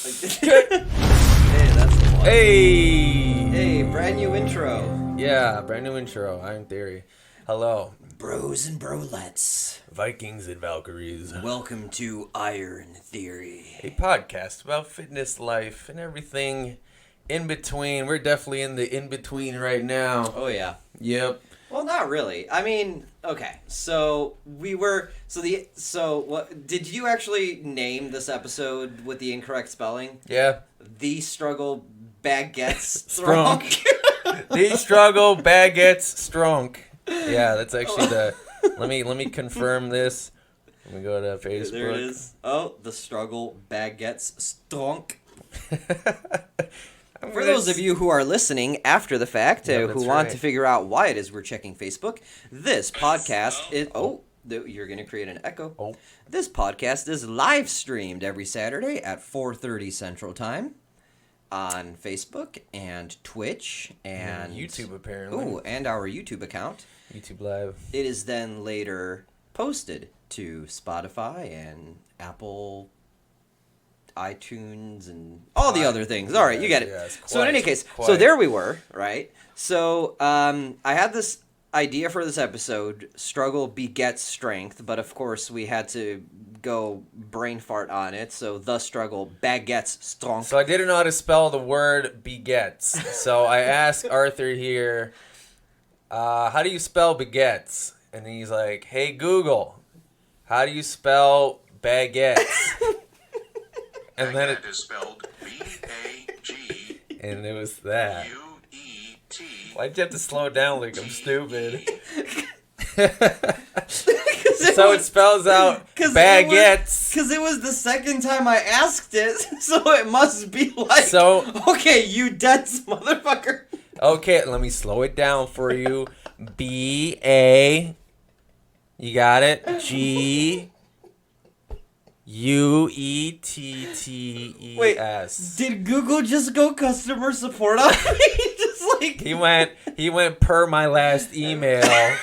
Hey, that's the one. Hey, Brand new intro. yeah, brand new intro. Iron Theory. Hello, Bros and brolettes. Vikings and Valkyries. Welcome to Iron Theory. A podcast about fitness, life, and everything in between. We're definitely in the in between right now. Oh, yeah. Yep. Well, not really. I mean, okay. So what did you actually name this episode with the incorrect spelling? Yeah. The Struggle Baguettes Stronk. The struggle Baguettes Stronk. Yeah, that's actually the. Let me confirm this. Let me go to Facebook. There it is. Oh, The Struggle Baguettes Stronk. For those of you who are listening after the fact, who want to figure out why it is we're checking Facebook, this podcast is... Oh, you're going to create an echo. Oh. This podcast is live streamed every Saturday at 4:30 Central Time on Facebook and Twitch and... YouTube, apparently. Oh, and our YouTube account. YouTube Live. It is then later posted to Spotify and Apple, iTunes, and all the other things. All right, you get it. Yes, So in any case, so there we were, right? So I had this idea for this episode, struggle begets strength, but of course we had to go brain fart on it, so the struggle baguettes strong. So I didn't know how to spell the word begets. So I asked Arthur here, how do you spell baguettes? And he's like, hey, Google, how do you spell baguettes? And then it is spelled B-A-G. And it was that. U-E-T. Why'd you have to slow it down like I'm stupid? So it spells out baguettes. Because it was the second time I asked it, so it must be like, So okay, you dense motherfucker. okay, let me slow it down for you. B-A, you got it? G U-E-T-T-E-S. Did Google just go customer support on me? Just like... He went per my last email.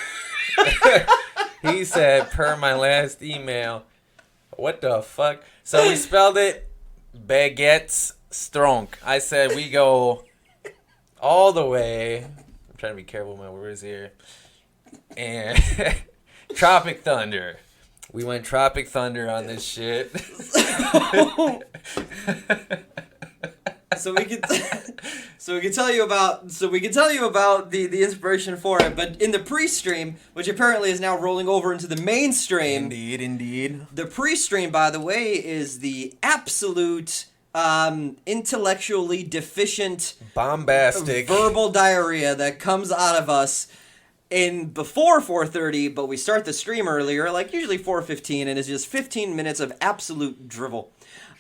He said per my last email. What the fuck? So we spelled it Baguettes Stronk. I said we go all the way. I'm trying to be careful with my words here. And Tropic Thunder. We went Tropic Thunder on this shit. So we can tell you about the inspiration for it, but in the pre-stream, which apparently is now rolling over into the mainstream. Indeed. The pre-stream, by the way, is the absolute intellectually deficient, Bombastic. verbal diarrhea that comes out of us before 4:30, but we start the stream earlier, like usually 4:15, and it's just 15 minutes of absolute drivel.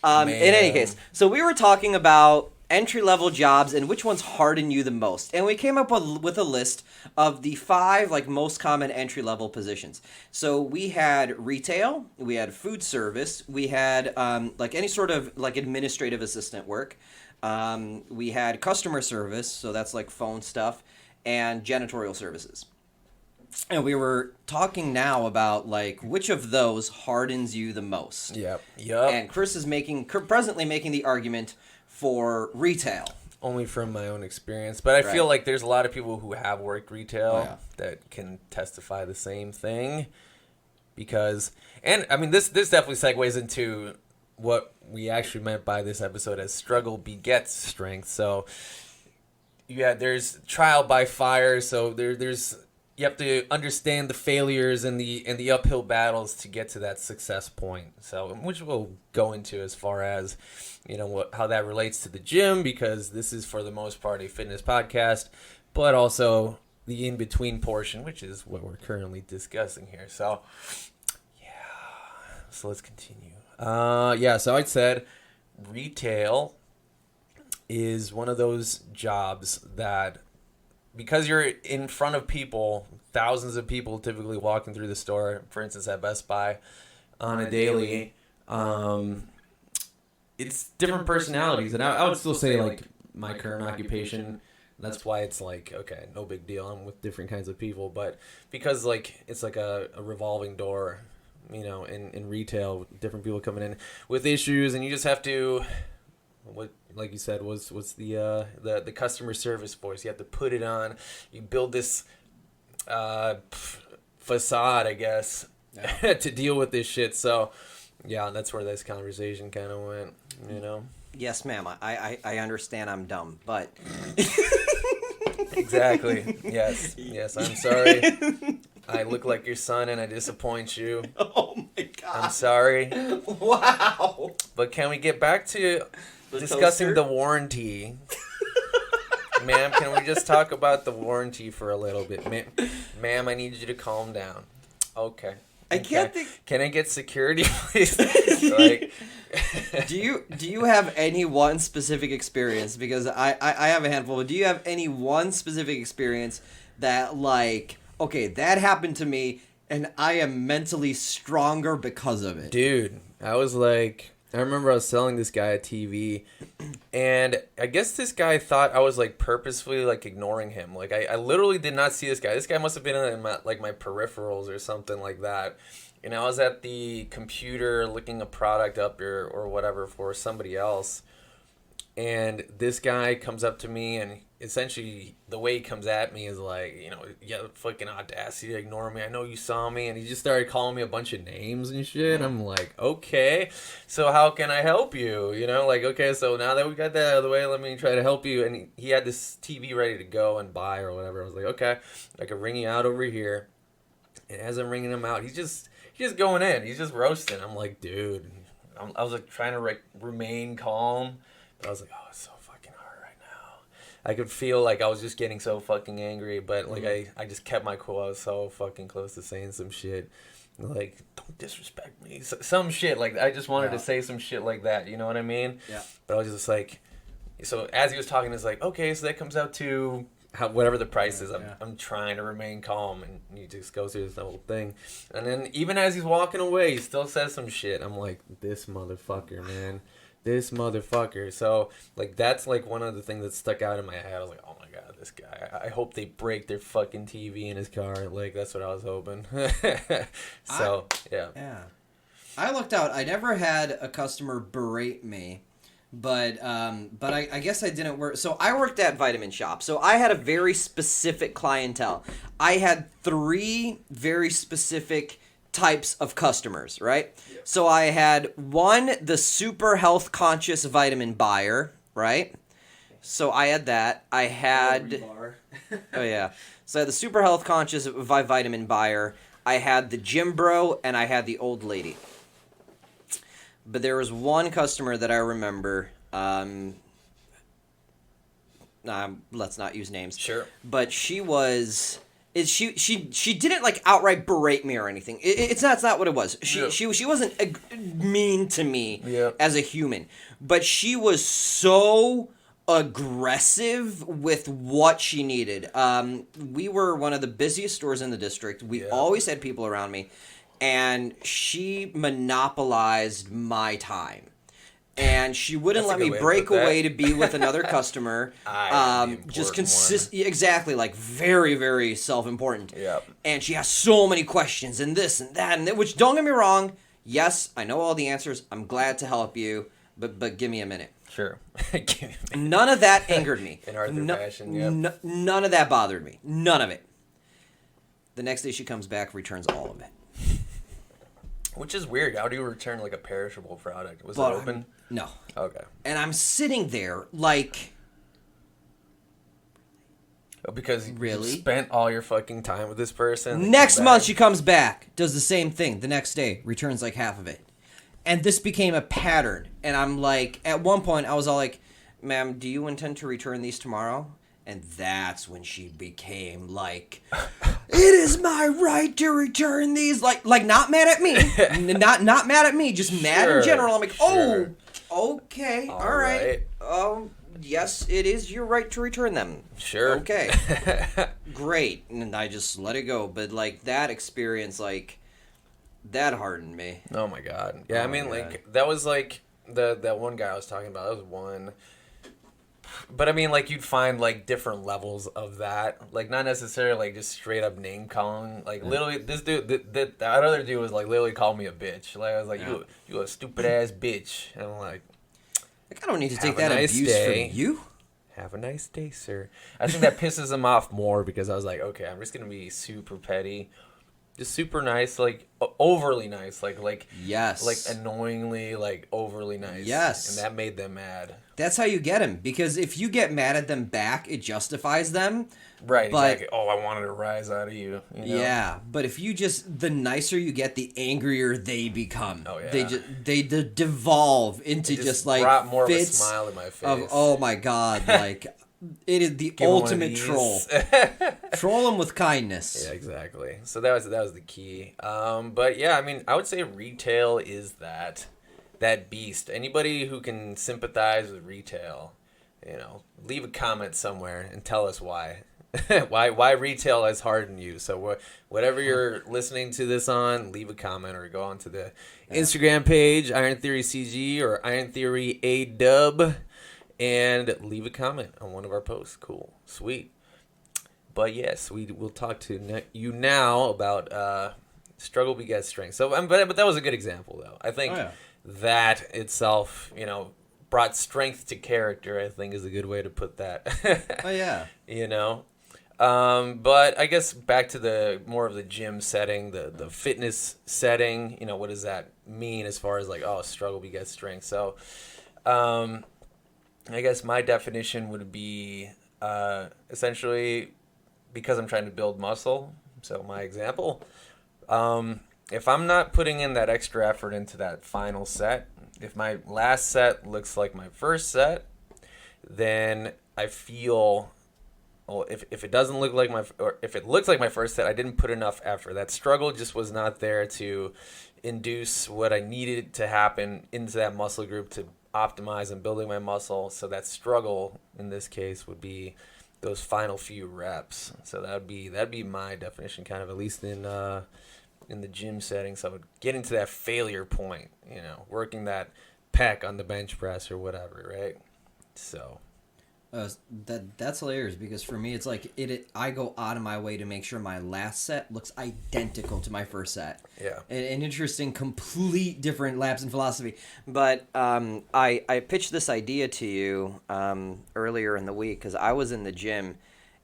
In any case, so we were talking about entry-level jobs and which ones harden you the most, and we came up with a list of the 5 most common entry-level positions. So we had retail, we had food service, we had any sort of administrative assistant work, we had customer service, so that's like phone stuff, and janitorial services. And we were talking now about which of those hardens you the most. Yep. And Chris is presently making the argument for retail. Only from my own experience, but I feel like there's a lot of people who have worked retail that can testify the same thing. Because, and I mean, this definitely segues into what we actually meant by this episode as struggle begets strength. So, yeah, there's trial by fire. So there's. You have to understand the failures and the uphill battles to get to that success point. So, which we'll go into as far as, how that relates to the gym, because this is for the most part a fitness podcast, but also the in-between portion, which is what we're currently discussing here. So, yeah. So let's continue. So I said retail is one of those jobs that, because you're in front of people, thousands of people typically walking through the store, for instance, at Best Buy on a daily, it's different personalities. And I would still say, my current occupation, that's why it's okay, no big deal. I'm with different kinds of people. But because, it's like a revolving door, in retail, different people coming in with issues, and you just have to what, like you said, was the customer service voice. You have to put it on. You build this facade, I guess, to deal with this shit. So, yeah, that's where this conversation kind of went, you know? Yes, ma'am. I understand I'm dumb, but... Exactly. Yes. Yes, I'm sorry. I look like your son and I disappoint you. Oh, my God. I'm sorry. Wow. But can we get back to The discussing toaster? the warranty? Ma'am, can we just talk about the warranty for a little bit? Ma'am, I need you to calm down. Okay. I can't think... Can I get security, please? Like... Do you have any one specific experience? Because I have a handful, but do you have any one specific experience that, like, okay, that happened to me and I am mentally stronger because of it? Dude, I remember I was selling this guy a TV, and I guess this guy thought I was, like, purposefully, like, ignoring him. Like, I literally did not see this guy. This guy must have been in my peripherals or something like that. And I was at the computer looking a product up or whatever for somebody else. And this guy comes up to me, and essentially the way he comes at me is like, you know, yeah, fucking audacity to ignore me. I know you saw me. And he just started calling me a bunch of names and shit. I'm like, okay, so how can I help you? You know, like, okay, so now that we got that out of the way, let me try to help you. And he had this TV ready to go and buy or whatever. I was like, okay, I can ring you out over here. And as I'm ringing him out, he's just going in. He's just roasting. I'm like, dude. I was like trying to remain calm. But I was like, oh, it's so fucking hard right now. I could feel like I was just getting so fucking angry. But like I just kept my cool. I was so fucking close to saying some shit. Like, don't disrespect me. Some shit. Like, I just wanted to say some shit like that. You know what I mean? Yeah. But I was just like... So as he was talking, it's like, okay, so that comes out to... whatever the price is, I'm trying to remain calm, and he just goes through this whole thing. And then even as he's walking away, he still says some shit. I'm like, this motherfucker, man. This motherfucker. So, like, that's, like, one of the things that stuck out in my head. I was like, oh, my God, this guy. I hope they break their fucking TV in his car. Like, that's what I was hoping. So, yeah. I looked out. I never had a customer berate me. But I guess I didn't work. So I worked at Vitamin Shop. So I had a very specific clientele. I had 3 very specific types of customers, right? Yep. So I had one, the super health conscious vitamin buyer, right? So I had that. I had... Oh, yeah. So I had the super health conscious vitamin buyer. I had the gym bro, and I had the old lady. But there was one customer that I remember. Let's not use names. Sure. But she was. She didn't like outright berate me or anything. It's not what it was. She wasn't mean to me as a human, but she was so aggressive with what she needed. We were one of the busiest stores in the district. We always had people around me. And she monopolized my time. And she wouldn't let me break away to be with another customer. Just exactly, like very, very self-important. Yep. And she has so many questions and this and that and that, which, don't get me wrong, yes, I know all the answers. I'm glad to help you, but give me a minute. Sure. None of that angered me. In Arthur fashion, yeah. None of that bothered me. None of it. The next day she comes back, returns all of it. Which is weird. How do you return like a perishable product? Was it open? No. Okay. And I'm sitting there like... Because you spent all your fucking time with this person. Next month she comes back, does the same thing. The next day, returns like half of it. And this became a pattern. And I'm like, at one point I was all like, ma'am, do you intend to return these tomorrow? And that's when she became like, it is my right to return these. Like not mad at me. not mad at me, just mad in general. I'm like, oh, okay, all right. Yes, it is your right to return them. Sure. Okay. Great. And I just let it go. But like that experience, like that hardened me. Oh my God. Yeah, I mean, like that was like that one guy I was talking about. That was one. But I mean, like, you'd find, like, different levels of that. Like, not necessarily, like, just straight up name calling. Like, literally, this dude, that other dude was, like, literally called me a bitch. Like, I was like, you a stupid ass bitch. And I'm like, Like, I don't need to Have take a that nice abuse day. from you. Have a nice day, sir. I think that pisses him off more because I was like, okay, I'm just gonna be super petty, just super nice, like overly nice, like Yes. like annoyingly, like overly nice. Yes. And that made them mad. That's how you get him, because if you get mad at them back, it justifies them. Right. But Exactly. Oh, I wanted a rise out of you. You know? yeah, but if you just, the nicer you get, the angrier they become. Oh, yeah. They devolve into It just like brought more fits of a smile in my face. of, oh my god, like it is the Give 'em one of ultimate these. troll. Troll them with kindness. Yeah, exactly. So that was the key. But yeah, I mean, I would say retail is that beast. Anybody who can sympathize with retail, leave a comment somewhere and tell us why. why retail has hardened you. So whatever you're listening to this on, leave a comment or go onto the Instagram page, Iron Theory CG or Iron Theory AW, and leave a comment on one of our posts. Cool. Sweet. But yes, we'll talk to you now about struggle begets strength. So, but that was a good example, though. I think that itself, brought strength to character, I think is a good way to put that. Oh yeah. But I guess back to the more of the gym setting, the fitness setting, what does that mean as far as like, oh, struggle begets strength? So, I guess my definition would be essentially because I'm trying to build muscle. So my example, if I'm not putting in that extra effort into that final set, if my last set looks like my first set, then I feel, well, if it doesn't look like or if it looks like my first set, I didn't put enough effort. That struggle just was not there to induce what I needed to happen into that muscle group to optimize and building my muscle. So that struggle in this case would be those final few reps. So that'd be my definition, kind of, at least in the gym setting. So I would get into that failure point, working that pec on the bench press or whatever, right? So that's hilarious, because for me it's like I go out of my way to make sure my last set looks identical to my first set. Yeah. An interesting, complete different lapse in philosophy. But I pitched this idea to you earlier in the week because I was in the gym,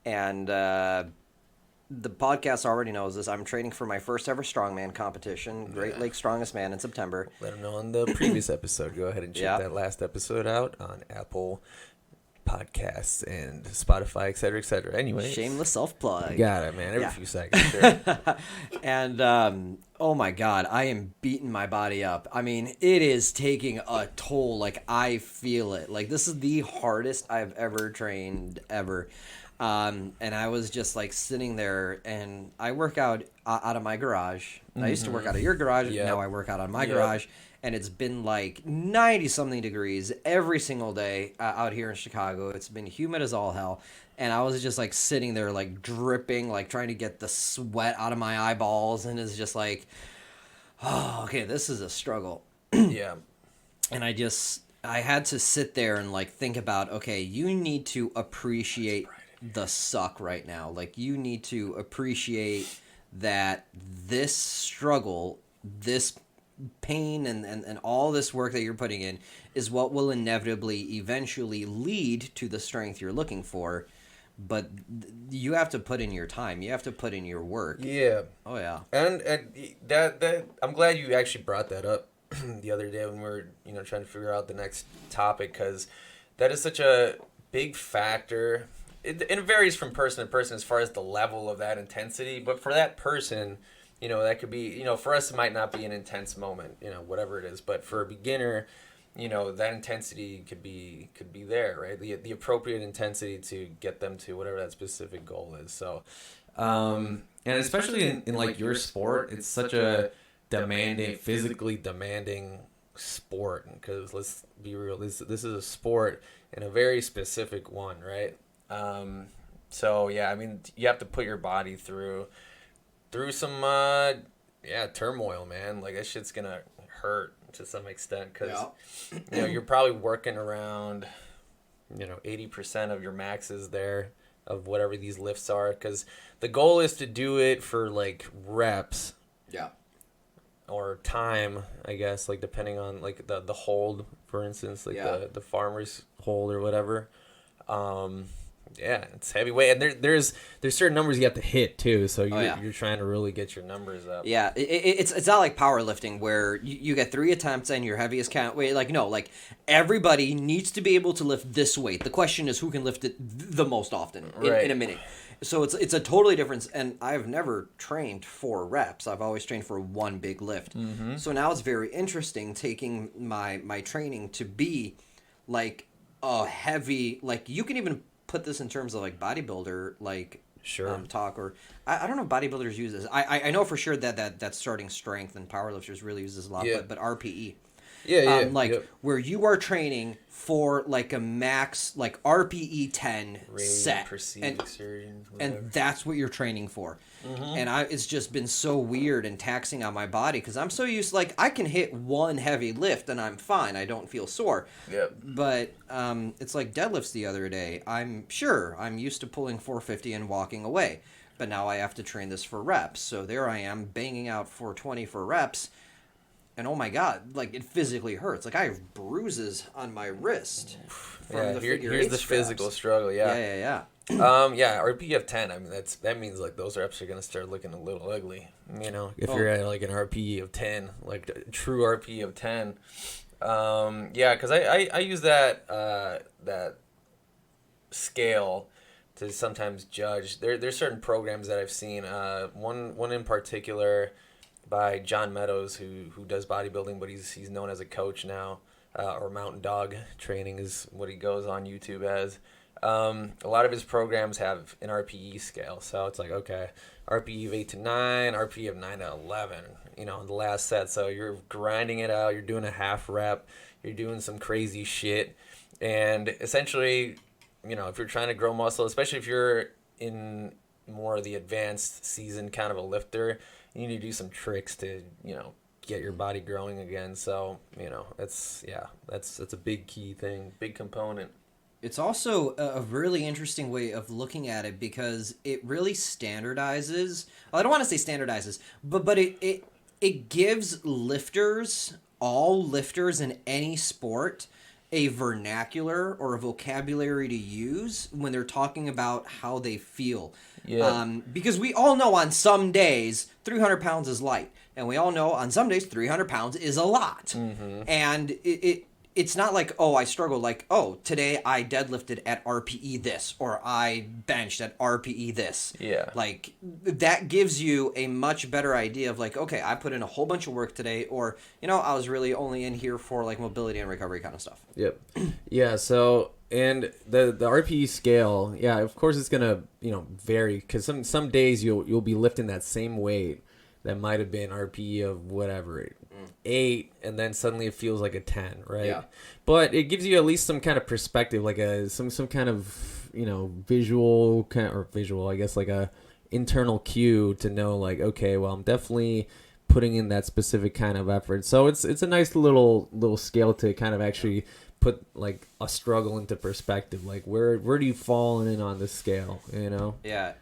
and the podcast already knows this. I'm training for my first ever strongman competition, Great Lakes Strongest Man, in September. Let them know on the previous episode. Go ahead and check that last episode out on Apple Podcasts and Spotify, et cetera, Anyway, shameless self-plug. You got it, man. Every few seconds. Sure. And oh my god, I am beating my body up. I mean, it is taking a toll. Like, I feel it. Like, this is the hardest I've ever trained ever. And I was just like sitting there, and I work out of my garage. Mm-hmm. I used to work out of your garage. Yep. Now I work out on my garage. And it's been like 90-something degrees every single day out here in Chicago. It's been humid as all hell. And I was just like sitting there like dripping, like trying to get the sweat out of my eyeballs. And it's just like, oh, okay, this is a struggle. Yeah. And I had to sit there and like think about, okay, you need to appreciate the suck right now. Like, you need to appreciate that this struggle, this pain and all this work that you're putting in is what will inevitably eventually lead to the strength you're looking for. But you have to put in your time. You have to put in your work. Yeah. Oh yeah. And that I'm glad you actually brought that up the other day when we were trying to figure out the next topic, because that is such a big factor. It varies from person to person as far as the level of that intensity, but for that person, that could be, for us, it might not be an intense moment, whatever it is. But for a beginner, that intensity could be there, right? The appropriate intensity to get them to whatever that specific goal is. So, and especially in like your sport, it's such a physically demanding sport. Because let's be real, this is a sport and a very specific one, right? So yeah, I mean, you have to put your body through some turmoil, man. Like, that shit's gonna hurt to some extent, because you're probably working around 80% of your maxes there of whatever these lifts are, because the goal is to do it for like reps or time, I guess, like depending on like the hold, for instance, like the farmer's hold or whatever. Yeah, it's heavyweight, and there's certain numbers you have to hit too. So you're trying to really get your numbers up. Yeah, it's not like powerlifting where you get 3 attempts and your heaviest count. Wait, like no, like everybody needs to be able to lift this weight. The question is who can lift it the most often in a minute. So it's a totally different. And I've never trained for reps. I've always trained for one big lift. Mm-hmm. So now it's very interesting taking my training to be like a heavy. Like you can even put this in terms of like bodybuilder like talk, or I don't know if bodybuilders use this. I know for sure that starting strength and powerlifters really use this a lot, but RPE. Where you are training for like a max like RPE 10 set and that's what you're training for. Mm-hmm. And it's just been so weird and taxing on my body because I'm so used like I can hit one heavy lift and I'm fine. I don't feel sore. Yep. But it's like deadlifts the other day. I'm used to pulling 450 and walking away, but now I have to train this for reps. So there I am banging out 420 for reps. And oh my God, like it physically hurts. Like I have bruises on my wrist. Here's the physical struggle. Yeah. RPE of 10. I mean, that means like those reps are gonna start looking a little ugly. You know, if you're at like an RPE of 10, like true RPE of 10. Because I use that scale to sometimes judge. There's certain programs that I've seen. One in particular by John Meadows, who does bodybuilding, but he's known as a coach now, or Mountain Dog Training is what he goes on YouTube as. A lot of his programs have an RPE scale, so it's like, okay, RPE of 8 to 9, RPE of 9 to 11, in the last set. So you're grinding it out, you're doing a half rep, you're doing some crazy shit, and essentially, if you're trying to grow muscle, especially if you're in more of the advanced season kind of a lifter, you need to do some tricks to, get your body growing again. So, that's a big key thing, big component. It's also a really interesting way of looking at it because it really standardizes. Well, I don't want to say standardizes, but it gives all lifters in any sport, a vernacular or a vocabulary to use when they're talking about how they feel. Yeah. Because we all know on some days 300 pounds is light, and we all know on some days 300 pounds is a lot. Mm-hmm. And it's not like, I struggle, like, today I deadlifted at RPE this, or I benched at RPE this. Yeah. Like, that gives you a much better idea of, like, okay, I put in a whole bunch of work today, or, I was really only in here for, like, mobility and recovery kind of stuff. Yep. Yeah, so, and the RPE scale, of course it's going to, vary, because some days you'll be lifting that same weight that might have been RPE of whatever, 8, and then suddenly it feels like a 10, right? Yeah. But it gives you at least some kind of perspective, like some kind of visual, I guess, like a internal cue to know, like, okay, well, I'm definitely putting in that specific kind of effort. So it's a nice little scale to kind of actually put like a struggle into perspective. Like where do you fall in on this scale? Yeah.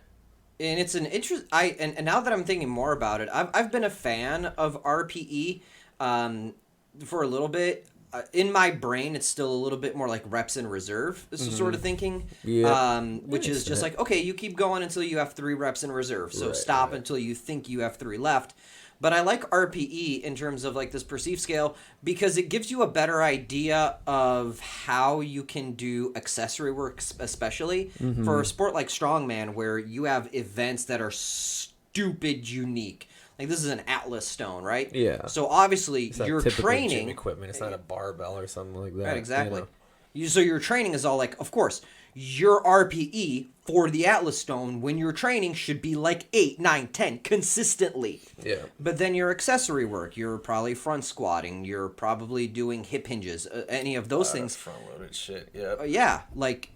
And it's an interest. And now that I'm thinking more about it, I've been a fan of RPE for a little bit. In my brain, it's still a little bit more like reps in reserve, sort of thinking. Yeah. Which is just like, okay, you keep going until you have 3 reps in reserve. So stop until you think you have 3 left. But I like RPE in terms of like this perceived scale because it gives you a better idea of how you can do accessory work, especially for a sport like strongman where you have events that are stupid unique. Like this is an Atlas stone, right? Yeah. So obviously you're training gym equipment. It's not a barbell or something like that. Right, exactly. So your training is all like, of course, your RPE for the Atlas stone when you're training should be like 8, 9, 10 consistently. Yeah. But then your accessory work, you're probably front squatting, you're probably doing hip hinges, any of those things. Front loaded shit. Yeah. Yeah, like,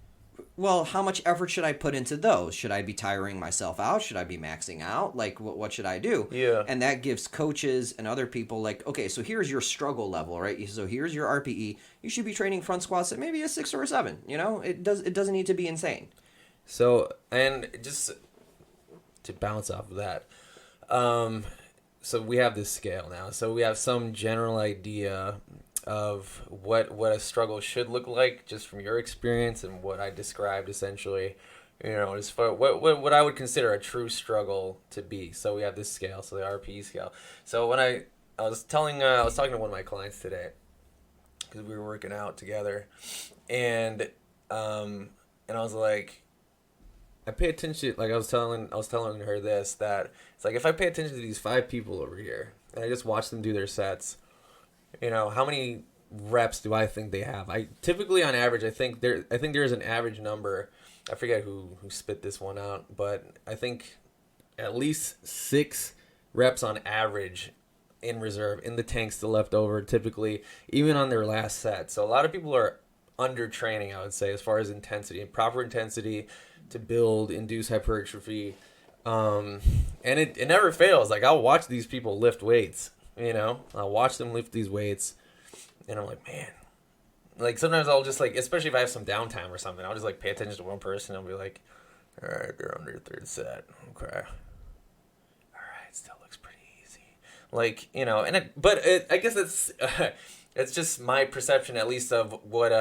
well, how much effort should I put into those? Should I be tiring myself out? Should I be maxing out? Like, what should I do? Yeah. And that gives coaches and other people like, okay, so here's your struggle level, right? So here's your RPE. You should be training front squats at maybe a 6 or a 7. It doesn't need to be insane. So, and just to bounce off of that, so we have this scale now. So we have some general idea of what a struggle should look like, just from your experience and what I described essentially. As far what I would consider a true struggle to be. So we have this scale, so the RPE scale. So when I was talking to one of my clients today, because we were working out together, and I was like, I pay attention. Like I was telling her this, that it's like, if I pay attention to these 5 people over here and I just watch them do their sets, how many reps do I think they have? I typically, on average, I think there's an average number. I forget who spit this one out, but I think at least 6 reps on average in reserve, in the tank still left over, typically, even on their last set. So a lot of people are under training, I would say, as far as intensity, and proper intensity to build, induce hypertrophy. And it never fails. Like, I'll watch these people lift weights, I'll watch them lift these weights, and I'm like, man. Like, sometimes I'll just, like, especially if I have some downtime or something, I'll just, like, pay attention to one person. I'll be like, all right, they're on their 3rd set. Okay. All right, still looks pretty easy. Like, I guess it's just my perception, at least, of what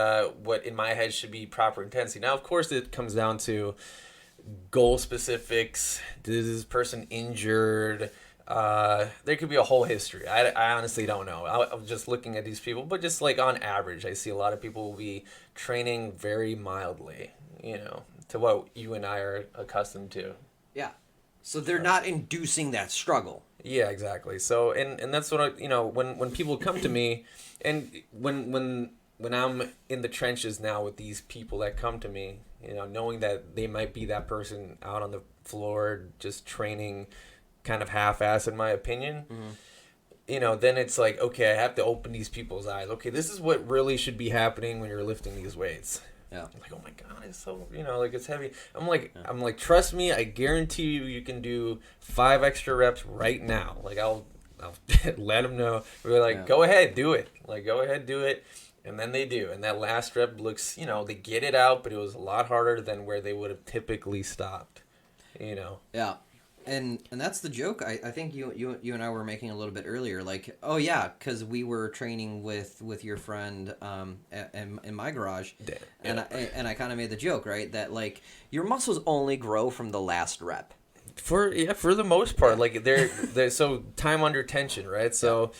in my head should be proper intensity. Now, of course, it comes down to goal specifics. Is this person injured? There could be a whole history. I honestly don't know. I'm just looking at these people, but just like on average, I see a lot of people will be training very mildly, to what you and I are accustomed to. Yeah. So they're not inducing that struggle. Yeah, exactly. So, and that's what when people come to me, and when I'm in the trenches now with these people that come to me, knowing that they might be that person out on the floor just training kind of half-ass, in my opinion, then it's like, okay, I have to open these people's eyes. Okay, this is what really should be happening when you're lifting these weights. Yeah. I'm like, oh my God, it's so, like, it's heavy. I'm like, trust me, I guarantee you can do 5 extra reps right now. Like, I'll let them know. We're like, go ahead, do it. Like, go ahead, do it. And then they do. And that last rep looks, they get it out, but it was a lot harder than where they would have typically stopped, Yeah. And that's the joke I think you and I were making a little bit earlier. Like, oh yeah, because we were training with your friend in my garage, and I kind of made the joke, right, that like your muscles only grow from the last rep. For the most part, like they're so time under tension, right? So,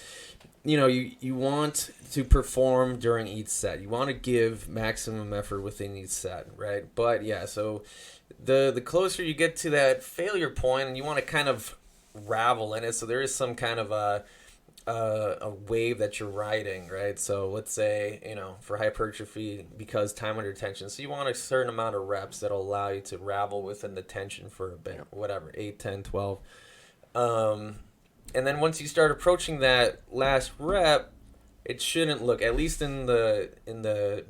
you want to perform during each set. You want to give maximum effort within each set, right? But yeah, so the closer you get to that failure point, and you want to kind of ravel in it, so there is some kind of a wave that you're riding, right? So let's say, for hypertrophy, because time under tension, so you want a certain amount of reps that'll allow you to ravel within the tension for a bit, whatever, 8, 10, 12. And then once you start approaching that last rep, it shouldn't look, at least in the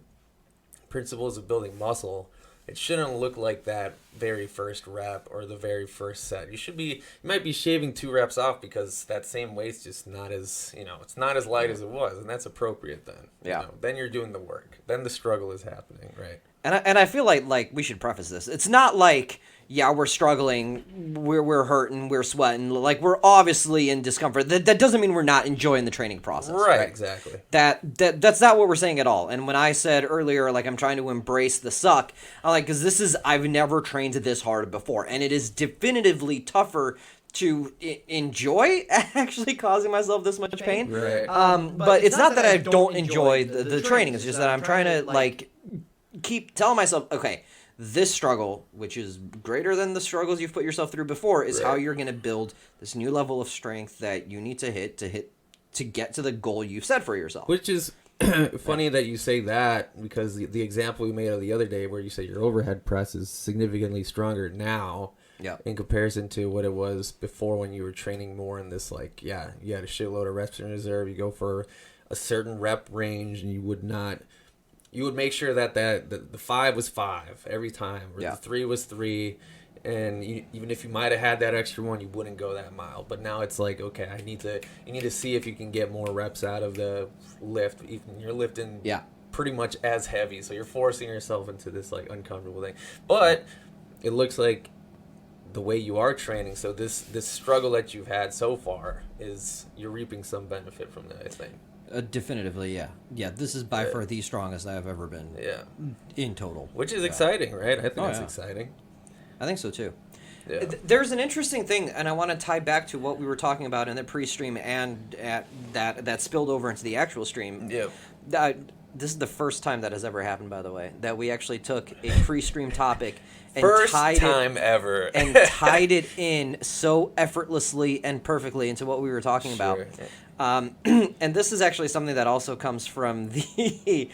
principles of building muscle, it shouldn't look like that very first rep or the very first set. You might be shaving 2 reps off because that same weight's just not as, it's not as light as it was, and that's appropriate then. Yeah. Then you're doing the work. Then the struggle is happening, right? And I feel like we should preface this. It's not like, yeah, we're struggling, we're hurting, we're sweating, like we're obviously in discomfort. That doesn't mean we're not enjoying the training process. Right, exactly. That's not what we're saying at all. And when I said earlier, like, I'm trying to embrace the suck, I'm like, because I've never trained this hard before, and it is definitively tougher to enjoy actually causing myself this much pain. Right. But it's not that I don't enjoy the training. It's just that I'm trying to like keep telling myself, okay, this struggle, which is greater than the struggles you've put yourself through before, is how you're going to build this new level of strength that you need to hit to get to the goal you've set for yourself. Which is funny that you say that, because the example we made the other day where you say your overhead press is significantly stronger now in comparison to what it was before, when you were training more in this, like, you had a shitload of reps in reserve, you go for a certain rep range, and you would make sure that the 5 was 5 every time, or the 3 was 3, and even if you might have had that extra one, you wouldn't go that mile. But now it's like, okay, you need to see if you can get more reps out of the lift. Even you're lifting pretty much as heavy, so you're forcing yourself into this like uncomfortable thing. But it looks like the way you are training. So this struggle that you've had so far you're reaping some benefit from that, I think. Definitively, yeah. Yeah, this is by far the strongest I have ever been. Yeah. In total. Which is exciting, right? I think that's yeah. exciting. I think so too. Yeah. There's an interesting thing, and I want to tie back to what we were talking about in the pre-stream and that spilled over into the actual stream. Yeah. This is the first time that has ever happened, by the way, that we actually took a pre-stream topic and ever and tied it in so effortlessly and perfectly into what we were talking about. And this is actually something that also comes from the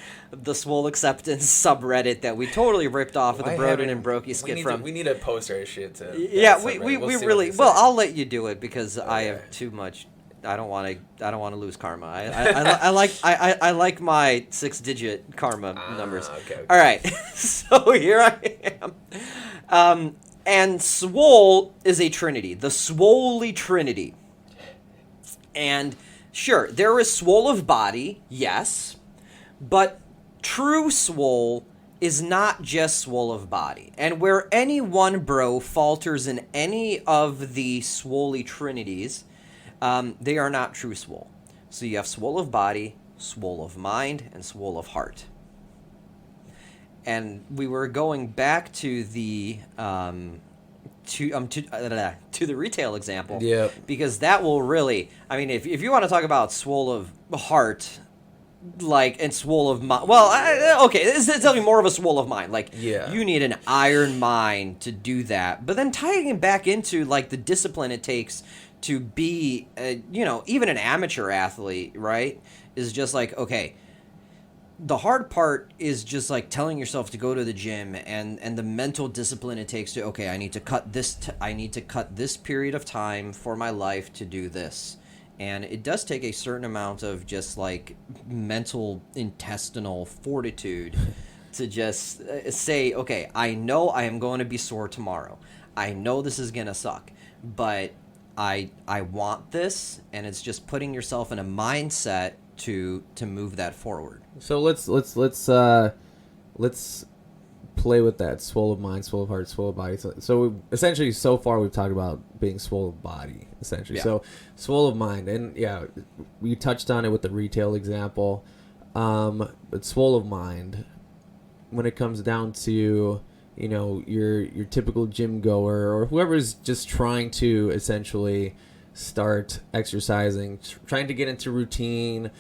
Swole Acceptance subreddit that we totally ripped off of the Broden and Brokey skit from. We need to post our shit to. Yeah, we really. Well, I'll let you do it because I have too much. I don't want to lose karma. I like my 6-digit karma numbers. Okay. All right, so here I am. And Swole is a trinity, the Swoley Trinity. And sure, there is swole of body, yes, but true swole is not just swole of body. And where any one bro falters in any of the Swoley trinities, they are not true swole. So you have swole of body, swole of mind, and swole of heart. And we were going back to the to the retail example, because that will really, I mean, if you want to talk about swole of heart, like, and swole of mind, well, okay, it's definitely more of a swole of mind. Like, you need an iron mind to do that. But then tying it back into like the discipline it takes to be, even an amateur athlete, right? Is just like, okay, the hard part is just like telling yourself to go to the gym and the mental discipline it takes to, okay, I need to cut this period of time for my life to do this. And it does take a certain amount of just like mental intestinal fortitude to just say, okay, I know I am going to be sore tomorrow. I know this is going to suck, but I want this, and it's just putting yourself in a mindset to move that forward. So let's play with that swole of mind, swole of heart, swole of body. So essentially, so far we've talked about being swole of body, essentially. Yeah. So swole of mind, and yeah, we touched on it with the retail example. But swole of mind, when it comes down to your typical gym goer or whoever's just trying to essentially start exercising, trying to get into routine,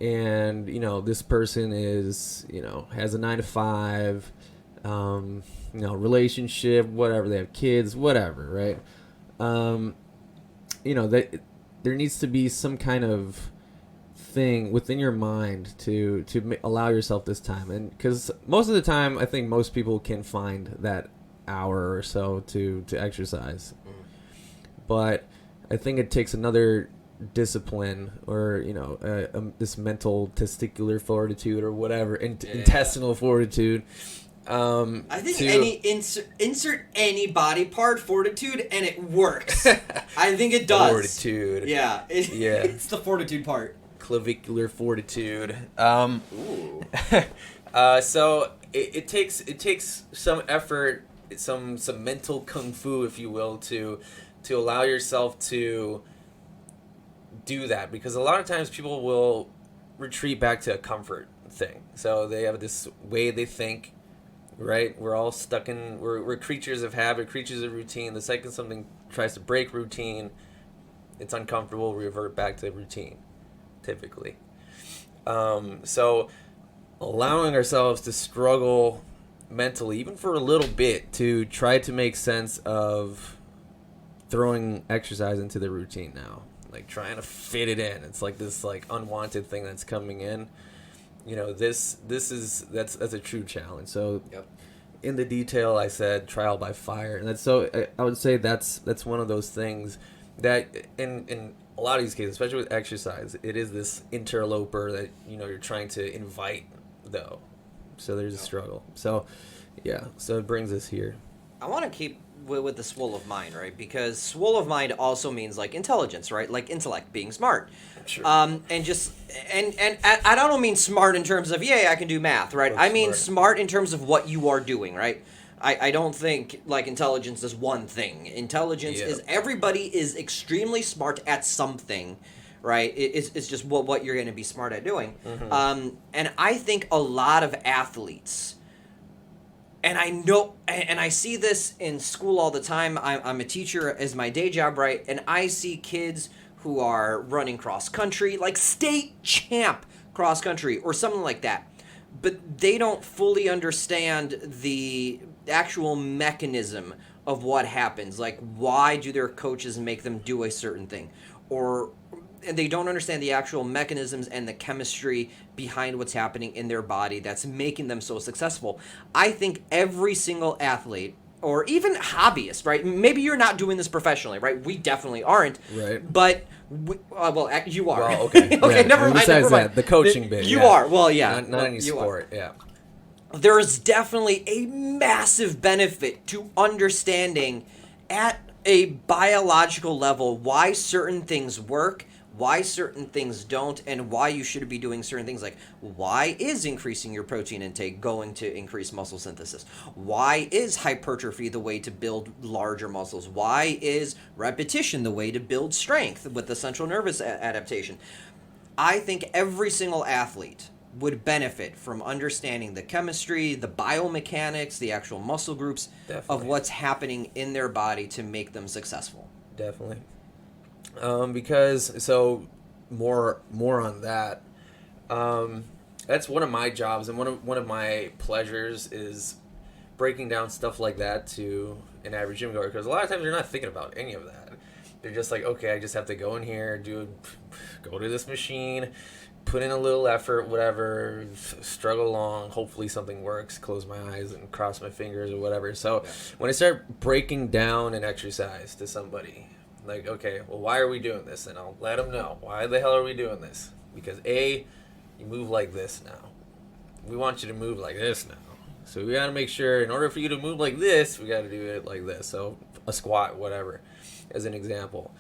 and this person is has a 9-to-5, relationship, whatever, they have kids, whatever, right? That there needs to be some kind of thing within your mind to allow yourself this time, and because most of the time I think most people can find that hour or so to exercise, but I think it takes another discipline, or this mental testicular fortitude or whatever, intestinal fortitude. I think any insert any body part fortitude and it works. I think it does. Fortitude. Yeah. It's the fortitude part. Clavicular fortitude. So it takes some effort, some mental kung fu, if you will, to allow yourself to do that, because a lot of times people will retreat back to a comfort thing. So they have this way they think, right? We're all stuck in, we're creatures of habit, creatures of routine. The second something tries to break routine, it's uncomfortable, revert back to routine, typically. So allowing ourselves to struggle mentally, even for a little bit, to try to make sense of throwing exercise into the routine now, like trying to fit it in. It's like this like unwanted thing that's coming in. That's a true challenge. So in the detail, I said trial by fire, and that's I would say that's one of those things that in a lot of these cases, especially with exercise, it is this interloper that you're trying to invite, though. So there's a struggle. So so it brings us here. I want to keep with the swole of mind, right? Because swole of mind also means like intelligence, right? Like intellect, being smart. Sure. And I don't mean smart in terms of I can do math, right? I mean smart in terms of what you are doing, right? I don't think like intelligence is one thing. Intelligence is everybody is extremely smart at something, right? It's just what you're going to be smart at doing. And I think a lot of athletes, and I know, and I see this in school all the time. I'm a teacher as my day job, right? And I see kids who are running cross country, like state champ cross country or something like that. But they don't fully understand the actual mechanism of what happens. Like, why do their coaches make them do a certain thing? And they don't understand the actual mechanisms and the chemistry behind what's happening in their body that's making them so successful. I think every single athlete, or even hobbyist, right? Maybe you're not doing this professionally, right? We definitely aren't. Right. But, you are. Well, okay. Okay, Yeah, never mind. besides that, the coaching bit. You are. Well, yeah. Not any You are. sport, yeah. There is definitely a massive benefit to understanding at a biological level why certain things work, why certain things don't, and why you should be doing certain things. Like, why is increasing your protein intake going to increase muscle synthesis? Why is hypertrophy the way to build larger muscles? Why is repetition the way to build strength with the central nervous adaptation? I think every single athlete would benefit from understanding the chemistry, the biomechanics, the actual muscle groups of what's happening in their body to make them successful. Definitely. Because more on that. That's one of my jobs, and one of my pleasures is breaking down stuff like that to an average gym goer. Because a lot of times you're not thinking about any of that. They're just like, okay, I just have to go in here, go to this machine, put in a little effort, whatever, struggle along, hopefully something works, close my eyes and cross my fingers or whatever. So when I start breaking down an exercise to somebody, like, okay, well, why are we doing this? And I'll let them know, why the hell are we doing this? Because A, you move like this now. We want you to move like this now. So we got to make sure, in order for you to move like this, we got to do it like this. So a squat, whatever, as an example.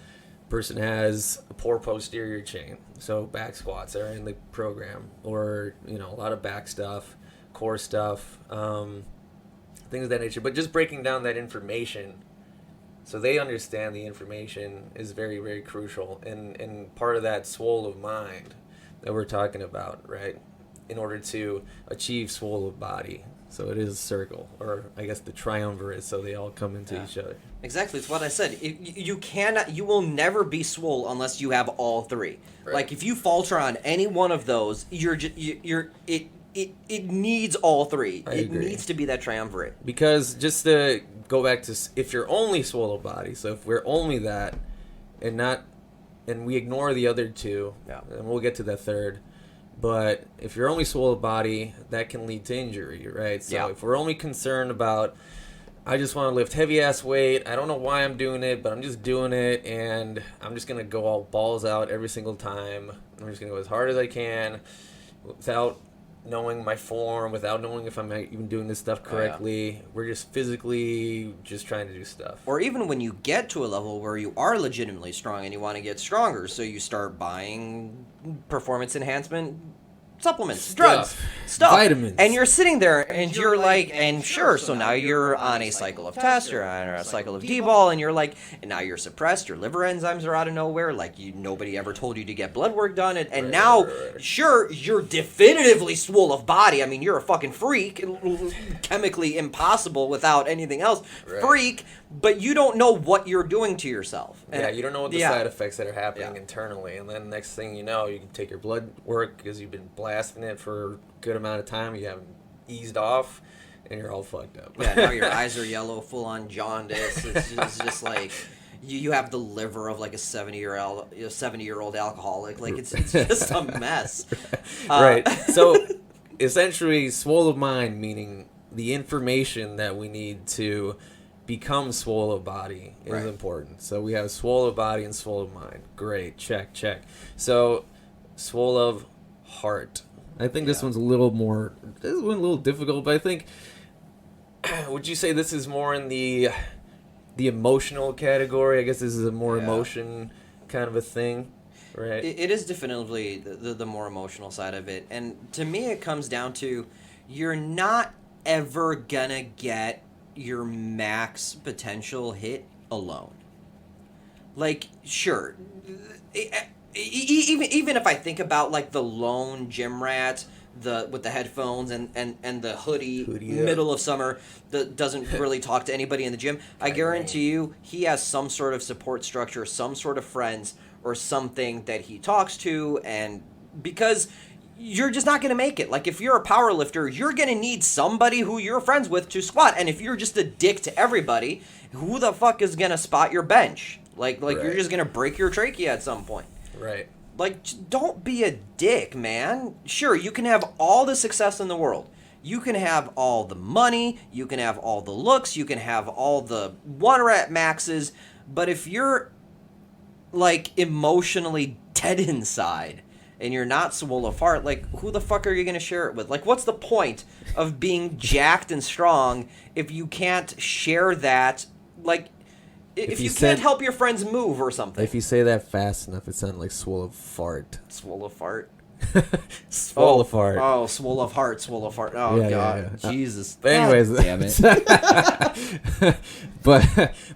Person has a poor posterior chain, so back squats are in the program, or a lot of back stuff, core stuff, things of that nature. But just breaking down that information so they understand the information is very, very crucial, and part of that swole of mind that we're talking about, right? In order to achieve swole of body. So it is a circle, or I guess the triumvirate, so they all come into each other. Exactly, it's what I said. You will never be swole unless you have all three. Right. Like, if you falter on any one of those, it needs all three. It needs to be that triumvirate. Because just to go back to, if you're only swole of body, so if we're only that, and we ignore the other two, and we'll get to the third. But if you're only swole of body, that can lead to injury, right? So if we're only concerned about, I just want to lift heavy-ass weight, I don't know why I'm doing it, but I'm just doing it, and I'm just going to go all balls out every single time. I'm just going to go as hard as I can without knowing my form, without knowing if I'm even doing this stuff correctly. We're just physically just trying to do stuff. Or even when you get to a level where you are legitimately strong and you want to get stronger, so you start buying performance enhancement supplements, drugs, stuff, vitamins, and you're sitting there and you're like, and sure, so now you're on a cycle of test, you're on a cycle of D-ball, and you're like, and now you're suppressed, your liver enzymes are out of nowhere, like nobody ever told you to get blood work done, and now, sure, you're definitively swole of body. I mean, you're a fucking freak, chemically impossible without anything else, freak, but you don't know what you're doing to yourself. And you don't know what the side effects that are happening internally, and then next thing you know, you can take your blood work because you've been blasting it for a good amount of time, you haven't eased off, and you're all fucked up. Now your eyes are yellow, full on jaundice. It's just like you have the liver of like a 70-year-old alcoholic. Like it's just a mess. Right. So essentially, swole of mind, meaning the information that we need to become swole of body is important. So we have swole of body and swole of mind. Great. Check. So swole of heart. I think this one's a little difficult, but I think, would you say this is more in the emotional category? I guess this is a more emotion kind of a thing, right? It is definitively the more emotional side of it. And to me, it comes down to, you're not ever gonna get your max potential hit alone. Like, sure, even if I think about like the lone gym rat, with the headphones and the hoodie middle of summer that doesn't really talk to anybody in the gym, I guarantee you he has some sort of support structure, some sort of friends or something that he talks to, and because you're just not going to make it. Like, if you're a power lifter, you're going to need somebody who you're friends with to squat, and if you're just a dick to everybody, who the fuck is going to spot your bench? Like right. You're just going to break your trachea at some point. Right. Like, don't be a dick, man. Sure, you can have all the success in the world. You can have all the money. You can have all the looks. You can have all the one-rep maxes. But if you're, like, emotionally dead inside and you're not swole of heart, like, who the fuck are you going to share it with? Like, what's the point of being jacked and strong if you can't share that, like... If you can't help your friends move or something. If you say that fast enough, it sounds like swole of fart. Swole of fart? Swole of fart. Oh, swole of heart, swole of fart. Oh, yeah, God. Yeah. Jesus. But anyways. God damn it.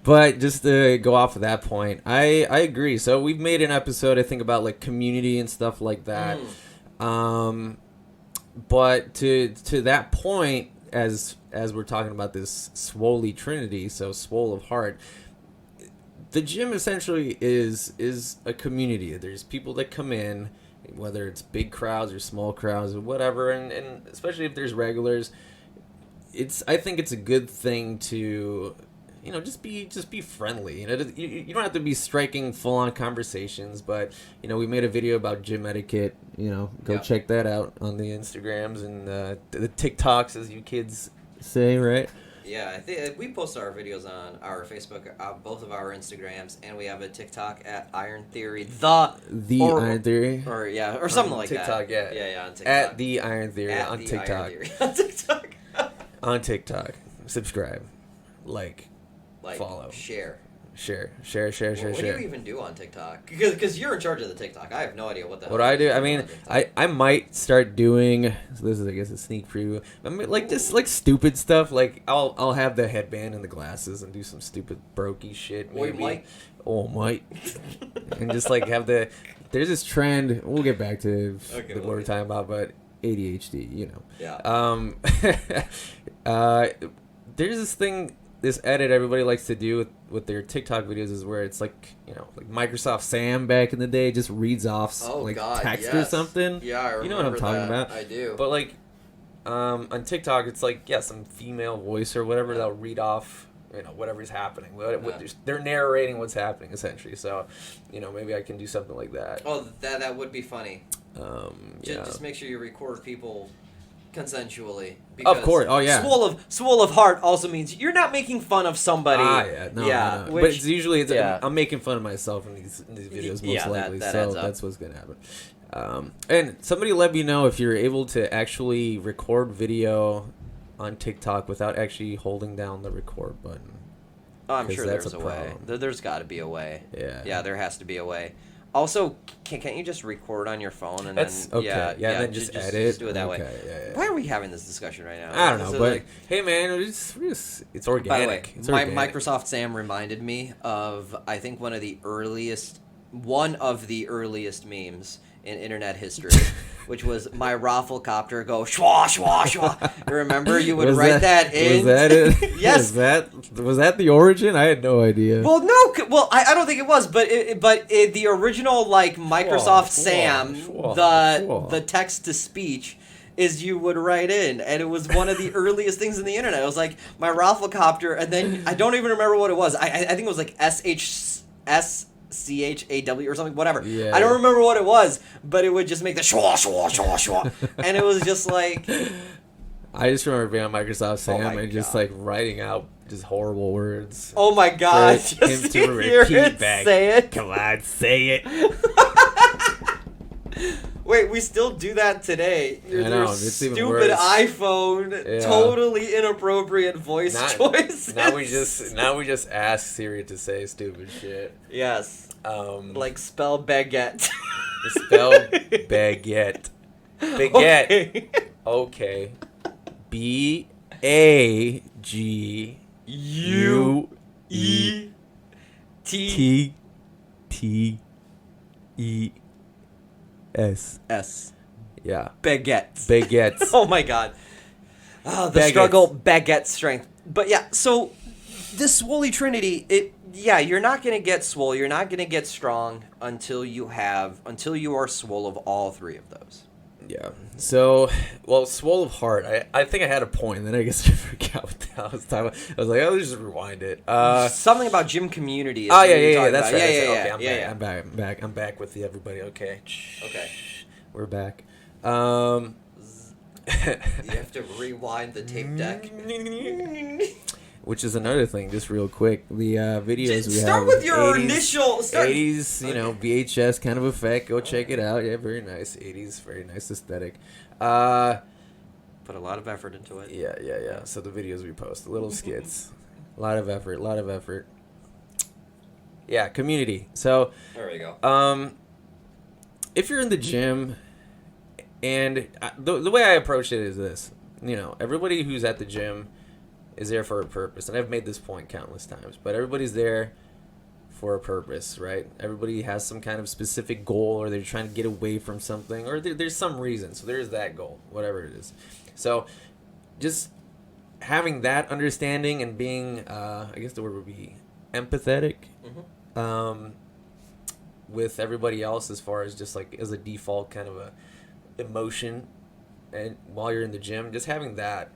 but just to go off of that point, I agree. So we've made an episode, I think, about like community and stuff like that. But to that point, as we're talking about this swole trinity, so swole of heart, the gym essentially is a community. There's people that come in, whether it's big crowds or small crowds or whatever, and especially if there's regulars, I think it's a good thing to, just be friendly. You don't have to be striking full on conversations, but we made a video about gym etiquette. Go check that out on the Instagrams and the TikToks, as you kids say, right? Yeah, I think we post our videos on our Facebook, both of our Instagrams, and we have a TikTok at Iron Theory. Iron Theory, or something like TikTok, that. Yeah, on TikTok. At the Iron Theory on TikTok. Iron Theory on TikTok. On TikTok, subscribe, like follow, share. What do you even do on TikTok? Because you're in charge of the TikTok. I have no idea what the hell. What I do, I mean, I might start doing. So this is, I guess, a sneak preview. I mean, like just like stupid stuff. Like I'll have the headband and the glasses and do some stupid brokey shit. Maybe. Might. And just like have the. There's this trend. We'll get back to what we're talking about, but ADHD. Yeah. There's this thing. This edit everybody likes to do with their TikTok videos is where it's like, like Microsoft Sam back in the day just reads off text or something. Yeah, I remember. You know what I'm talking about? I do. But like on TikTok, it's like, some female voice or whatever that'll read off, whatever's happening. They're narrating what's happening essentially. So, maybe I can do something like that. Oh, that would be funny. Just make sure you record people consensually. Of course. Oh yeah. Swole of heart also means you're not making fun of somebody. No. But it's usually I'm making fun of myself in these videos most likely. So that's what's gonna happen. And somebody let me know if you're able to actually record video on TikTok without actually holding down the record button. Oh, I'm sure there's a way. There's got to be a way. Yeah, there has to be a way. Also, can't you just record on your phone and then then just edit? Just do it that way. Yeah. Why are we having this discussion right now? I don't know, but hey, man, it's organic. By the way, Microsoft Sam reminded me of, I think, one of the earliest memes in internet history, which was my Rafflecopter go schwa schwa schwa. Remember, you would write that in. Was that it? Yes. Was that the origin? I had no idea. Well, no. Well, I don't think it was, but the original Microsoft Sam, the text to speech is you would write in, and it was one of the earliest things in the internet. It was like my Rafflecopter, and then I don't even remember what it was. I think it was like SHCHAW or something, whatever. Yeah. I don't remember what it was, but it would just make the schwa schwa schwa schwa, and it was just like. I just remember being on Microsoft Sam and just writing out just horrible words. Oh my God! For him to repeat back. Say it. Come on, say it. Wait, we still do that today. I know, it's stupid even worse. iPhone, totally inappropriate voice choices. Now we just ask Siri to say stupid shit. Yes. Like spell baguette. Spell baguette. Baguette. Okay. B-A-G U E T T E S. S. Yeah. Baguettes. Baguettes. Oh my god. Oh, the Baguettes. struggle, baguette strength. But yeah, so this Swoley Trinity, you're not gonna get swole, you're not gonna get strong until you are swole of all three of those. Yeah. So, well, swole of heart. I think I had a point, and then I guess I forgot what the hell I was talking about. I was like, oh, let's just rewind it. Something about gym community. Is Oh what yeah, you're yeah, talking that's about. right. Yeah, Okay, I'm back with you, everybody. Okay. Okay. We're back. You have to rewind the tape deck. Which is another thing, just real quick. The videos we have. Start with your 80s, initial. 80s, Okay. VHS kind of effect. Go check it out. Yeah, very nice. 80s, very nice aesthetic. Put a lot of effort into it. Yeah. So the videos we post, little skits, a lot of effort. Yeah, community. So There we go. if you're in the gym, and the way I approach it is this: everybody who's at the gym is there for a purpose, and I've made this point countless times. But everybody's there for a purpose, right? Everybody has some kind of specific goal, or they're trying to get away from something, or there's some reason. So there's that goal, whatever it is. So just having that understanding and being, I guess the word would be empathetic, with everybody else, as far as just like as a default kind of a emotion, and while you're in the gym, just having that,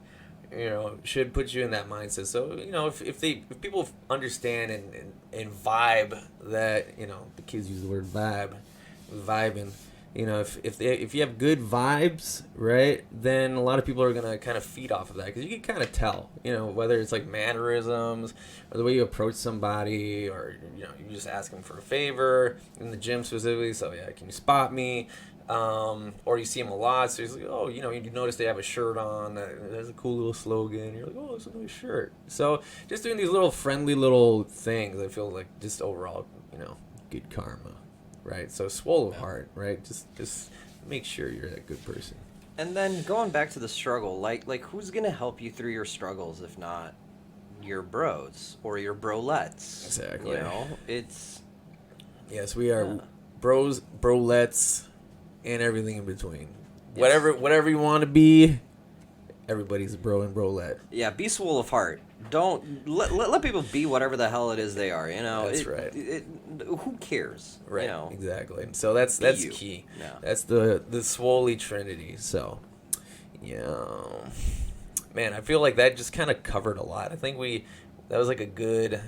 should put you in that mindset. So if people understand and vibe that, the kids use the word vibing. If you have good vibes, right, then a lot of people are gonna kind of feed off of that, because you can kind of tell, whether it's like mannerisms or the way you approach somebody, or you just ask them for a favor in the gym specifically. So yeah, can you spot me? Or you see them a lot, so you're like, oh, you notice they have a shirt on that has a cool little slogan. You're like, oh, it's a nice shirt. So just doing these little friendly little things, I feel like just overall, good karma, right? So swole of heart, right? Just make sure you're that good person. And then going back to the struggle, like who's gonna help you through your struggles if not your bros or your brolettes? Exactly. It's yes, we are bros, brolettes, and everything in between. Yes. Whatever you want to be, everybody's a bro and brolette. Yeah, be swole of heart. Don't let people be whatever the hell it is they are. That's right. Who cares? Right. Exactly. So that's you. key. Yeah. That's the Swoley Trinity. So, man, I feel like that just kind of covered a lot. I think that was like a good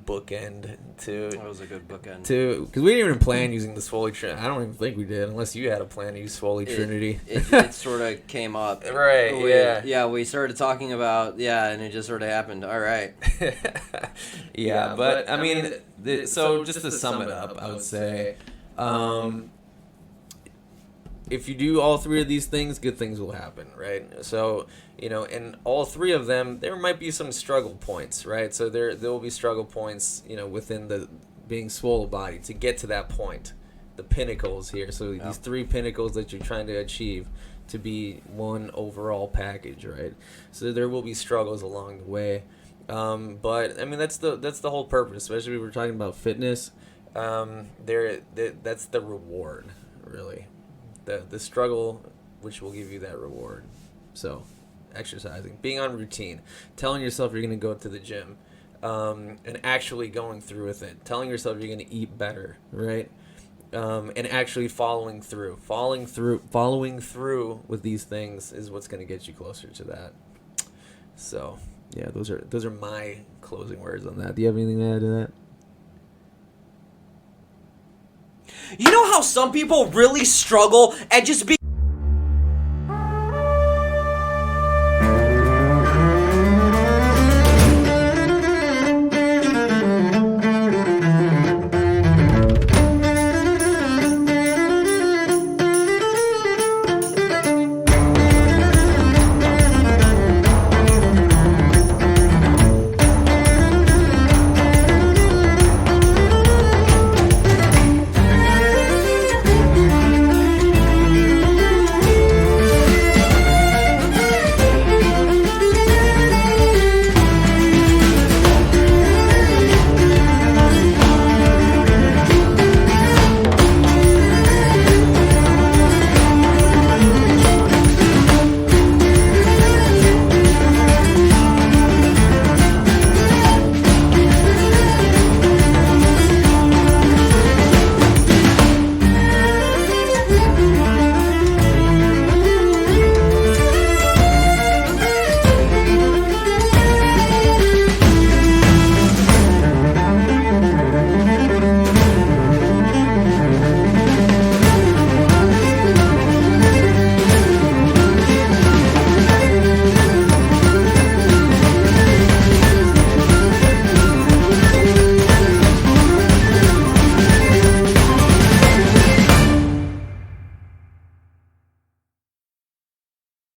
bookend to. That was a good bookend. Because we didn't even plan using the Swoley Trinity. I don't even think we did, unless you had a plan to use Swoley Trinity. It sort of came up. Right. Yeah, we started talking about and it just sort of happened. All right. Yeah, but I mean, so just to sum it up, I would say, if you do all three of these things, good things will happen, right? So, in all three of them, there might be some struggle points, right? So there will be struggle points, within the being swole body to get to that point, the pinnacles here. So these three pinnacles that you're trying to achieve to be one overall package, right? So there will be struggles along the way. But I mean, that's the whole purpose, especially if we're talking about fitness. That's the reward, really. The struggle, which will give you that reward. So, exercising, being on routine, telling yourself you're going to go to the gym, and actually going through with it, telling yourself you're going to eat better, right? And actually following through with these things is what's going to get you closer to that. So, yeah, those are my closing words on that. Do you have anything to add to that? You know how some people really struggle at just being